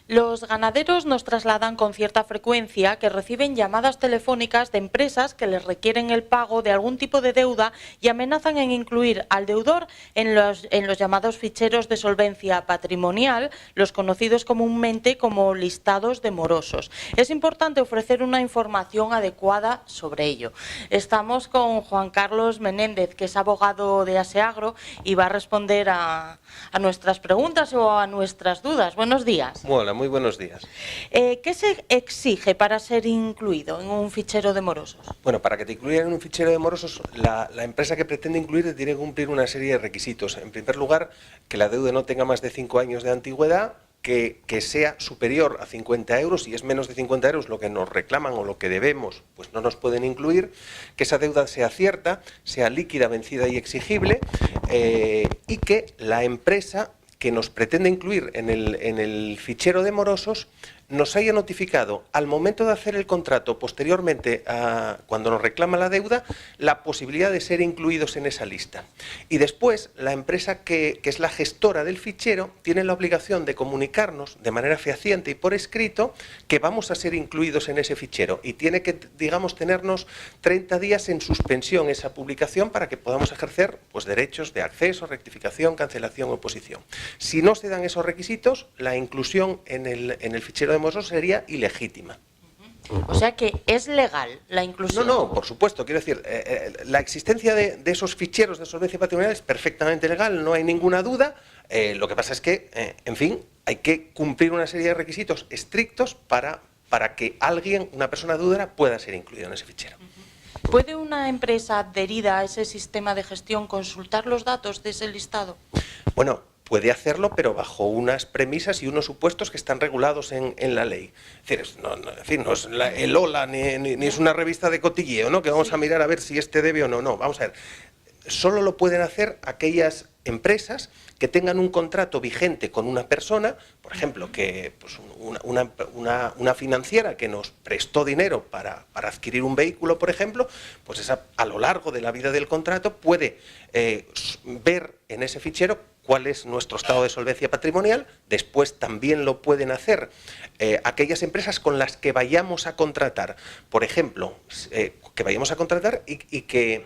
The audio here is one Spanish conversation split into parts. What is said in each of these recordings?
Los ganaderos nos trasladan con cierta frecuencia que reciben llamadas telefónicas de empresas que les requieren el pago de algún tipo de deuda y amenazan en incluir al deudor en los llamados ficheros de solvencia patrimonial, los conocidos comúnmente como listados de morosos. Es importante ofrecer una información adecuada sobre ello. Estamos con Juan Carlos Menéndez, que es abogado de Aseagro y va a responder a nuestras preguntas o a nuestras dudas. Buenos días. Hola, muy buenos días. ¿Qué se exige para ser incluido en un fichero de morosos? Bueno, para que te incluyan en un fichero de morosos, la empresa que pretende incluirte tiene que cumplir una serie de requisitos. En primer lugar, que la deuda no tenga más de 5 años de antigüedad, que sea superior a 50 euros, si es menos de 50 euros lo que nos reclaman o lo que debemos, pues no nos pueden incluir, que esa deuda sea cierta, sea líquida, vencida y exigible, y que la empresa que nos pretende incluir en el fichero de morosos nos haya notificado al momento de hacer el contrato, posteriormente a cuando nos reclama la deuda, la posibilidad de ser incluidos en esa lista. Y después, la empresa que es la gestora del fichero tiene la obligación de comunicarnos de manera fehaciente y por escrito que vamos a ser incluidos en ese fichero y tiene que, digamos, tenernos 30 días en suspensión esa publicación para que podamos ejercer pues, derechos de acceso, rectificación, cancelación o oposición. Si no se dan esos requisitos, la inclusión en el fichero de morosos sería ilegítima. O sea que es legal la inclusión. No, por supuesto. Quiero decir, la existencia de esos ficheros de solvencia patrimonial es perfectamente legal, no hay ninguna duda. Lo que pasa es que, en fin, hay que cumplir una serie de requisitos estrictos para que alguien, una persona deudora, pueda ser incluido en ese fichero. ¿Puede una empresa adherida a ese sistema de gestión consultar los datos de ese listado? Bueno, puede hacerlo, pero bajo unas premisas y unos supuestos que están regulados en la ley. Es decir, no es el Hola ni es una revista de cotilleo, ¿no? Que vamos a mirar a ver si este debe o no. No, vamos a ver. Solo lo pueden hacer aquellas empresas que tengan un contrato vigente con una persona, por ejemplo, que pues, una financiera que nos prestó dinero para adquirir un vehículo, por ejemplo, pues esa, a lo largo de la vida del contrato puede ver en ese fichero cuál es nuestro estado de solvencia patrimonial. Después también lo pueden hacer aquellas empresas con las que vayamos a contratar. Por ejemplo, que vayamos a contratar y que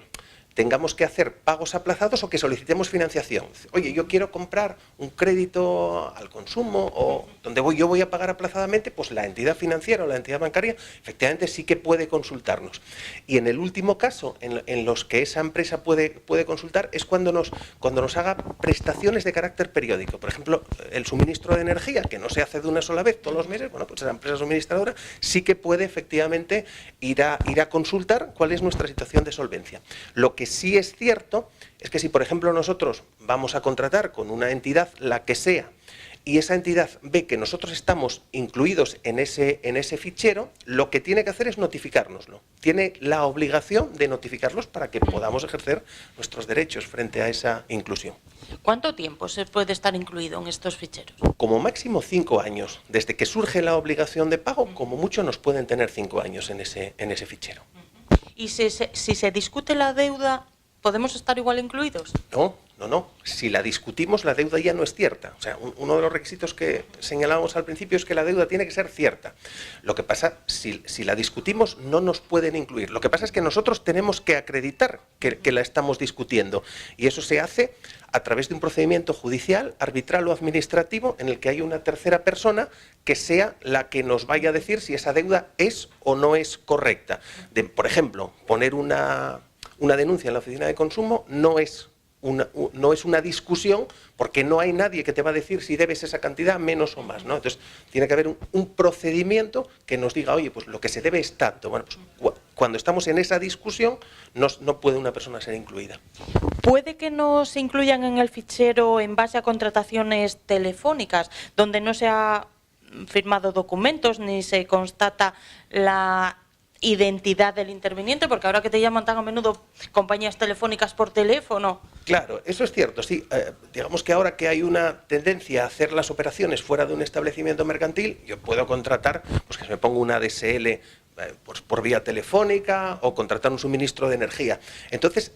tengamos que hacer pagos aplazados o que solicitemos financiación. Oye, yo quiero comprar un crédito al consumo o donde yo voy a pagar aplazadamente, pues la entidad financiera o la entidad bancaria efectivamente sí que puede consultarnos. Y en el último caso, en los que esa empresa puede consultar, es cuando nos haga prestaciones de carácter periódico. Por ejemplo, el suministro de energía, que no se hace de una sola vez todos los meses, bueno, pues esa empresa suministradora sí que puede efectivamente ir a consultar cuál es nuestra situación de solvencia. Lo que sí es cierto es que si, por ejemplo, nosotros vamos a contratar con una entidad, la que sea, y esa entidad ve que nosotros estamos incluidos en ese fichero, lo que tiene que hacer es notificárnoslo. Tiene la obligación de notificarlos para que podamos ejercer nuestros derechos frente a esa inclusión. ¿Cuánto tiempo se puede estar incluido en estos ficheros? Como máximo 5 años. Desde que surge la obligación de pago, como mucho nos pueden tener 5 años en ese fichero. ¿Y si se discute la deuda, podemos estar igual incluidos? No. Si la discutimos, la deuda ya no es cierta. O sea, uno de los requisitos que señalábamos al principio es que la deuda tiene que ser cierta. Lo que pasa, si la discutimos, no nos pueden incluir. Lo que pasa es que nosotros tenemos que acreditar que la estamos discutiendo. Y eso se hace a través de un procedimiento judicial, arbitral o administrativo, en el que hay una tercera persona que sea la que nos vaya a decir si esa deuda es o no es correcta. Por ejemplo, poner una denuncia en la oficina de consumo no es una discusión, porque no hay nadie que te va a decir si debes esa cantidad menos o más, ¿no? Entonces tiene que haber un procedimiento que nos diga, oye, pues lo que se debe es tanto. Bueno, pues cuando estamos en esa discusión no puede una persona ser incluida. ¿Puede que no se incluyan en el fichero en base a contrataciones telefónicas, donde no se ha firmado documentos ni se constata la identidad del interviniente? Porque ahora que te llaman tan a menudo compañías telefónicas por teléfono. Claro, eso es cierto, sí. Digamos que ahora que hay una tendencia a hacer las operaciones fuera de un establecimiento mercantil, yo puedo contratar, pues que se me ponga una ADSL pues por vía telefónica o contratar un suministro de energía. Entonces,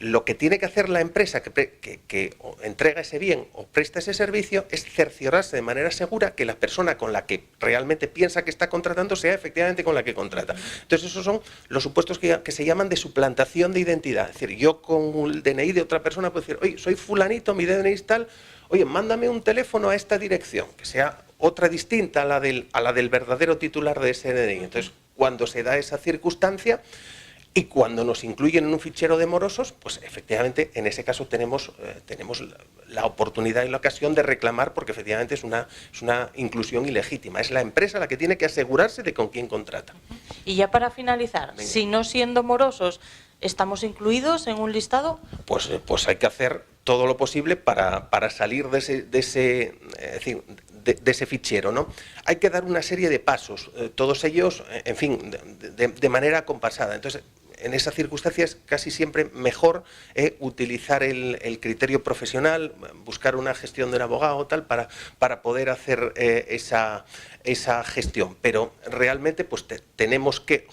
lo que tiene que hacer la empresa que entrega ese bien o presta ese servicio es cerciorarse de manera segura que la persona con la que realmente piensa que está contratando sea efectivamente con la que contrata. Entonces esos son los supuestos que se llaman de suplantación de identidad. Es decir, yo con el DNI de otra persona puedo decir, oye, soy fulanito, mi DNI es tal, oye, mándame un teléfono a esta dirección, que sea otra distinta a la del verdadero titular de ese DNI. Entonces, cuando se da esa circunstancia, y cuando nos incluyen en un fichero de morosos, pues efectivamente en ese caso tenemos la oportunidad y la ocasión de reclamar, porque efectivamente es una inclusión ilegítima. Es la empresa la que tiene que asegurarse de con quién contrata. Y ya para finalizar, venga, si no siendo morosos, ¿estamos incluidos en un listado? Pues hay que hacer todo lo posible para salir de ese fichero, ¿no? Hay que dar una serie de pasos, todos ellos, en fin, de manera compasada. Entonces, en esas circunstancias casi siempre mejor utilizar el criterio profesional, buscar una gestión de un abogado tal para poder hacer esa gestión. Pero realmente pues tenemos que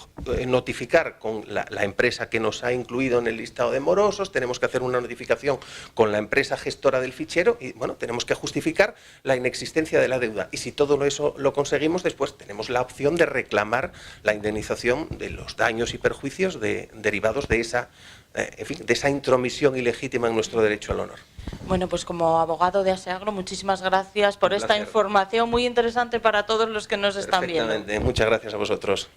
notificar con la empresa que nos ha incluido en el listado de morosos, tenemos que hacer una notificación con la empresa gestora del fichero y bueno, tenemos que justificar la inexistencia de la deuda. Y si todo eso lo conseguimos, después tenemos la opción de reclamar la indemnización de los daños y perjuicios derivados de esa, en fin, de esa intromisión ilegítima en nuestro derecho al honor. Bueno, pues como abogado de Aseagro, muchísimas gracias por esta información muy interesante para todos los que nos están viendo. Perfectamente, muchas gracias a vosotros.